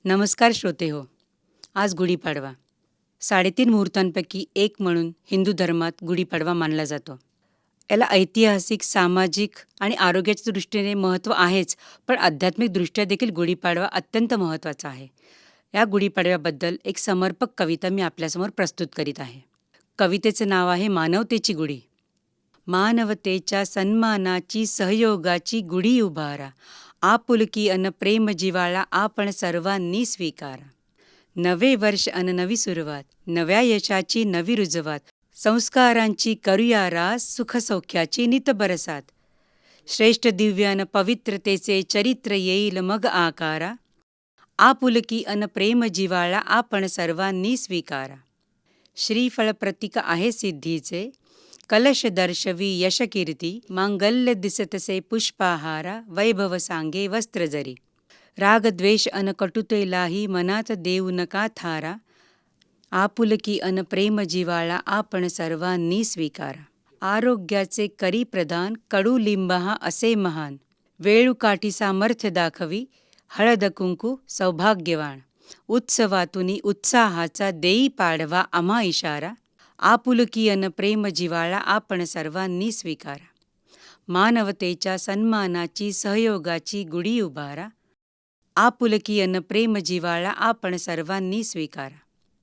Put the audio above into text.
नमस्कार श्रोते हो. आज गुढीपाडवा. 3.5 मुहूर्तांपैकी एक म्हणून हिंदू धर्मात गुढीपाडवा मानला जातो. याला ऐतिहासिक, सामाजिक आणि आरोग्याच्या दृष्टीने महत्त्व आहेच, पण आध्यात्मिकदृष्ट्या देखील गुढीपाडवा अत्यंत महत्त्वाचा आहे. या गुढीपाडव्याबद्दल एक समर्पक कविता मी आपल्यासमोर प्रस्तुत करीत आहे. कवितेचं नाव आहे मानवतेची गुढी. मानवतेच्या सन्मानाची सहयोगाची गुढी उभारा, आपुलकी अन प्रेम जिव्हाळा आपण सर्वांनी स्वीकारा. नवे वर्ष अन नवी सुरुवात, नव्या यशाची नवी रुजवात, संस्कारांची करूया रास, सुखसौख्याची नित बरसात. श्रेष्ठ दिव्य अन पवित्रतेचे चरित्र येईल मग आकारा, आपुलकी अन प्रेम जिव्हाळा आपण सर्वांनी स्वीकारा. श्रीफळ प्रतीक आहे सिद्धीचे, कलश दर्शवी यशकीर्ती, मांगल्य दिसतसे पुष्पाहारा, वैभव सांगे वस्त्र जरी. राग द्वेष अन कटुतेलाही मनात देऊ नका थारा, आपुलकी अन प्रेम जिव्हाळा आपण सर्वांनी स्वीकारा. आरोग्याचे करी प्रदान, कडुलिंब हा असे महान, वेळुकाठी सामर्थ्य दाखवी, हळद कुंकू सौभाग्यवान. उत्सवातुनी उत्साहाचा देई पाडवा आम्हा इशारा, आपुलकी अन प्रेम जिव्हाळा आपण सर्वांनी स्वीकारा. मानवतेच्या सन्मानाची सहयोगाची गुढी उभारा, आपुलकी अन प्रेम जिव्हाळा आपण सर्वांनी स्वीकारा.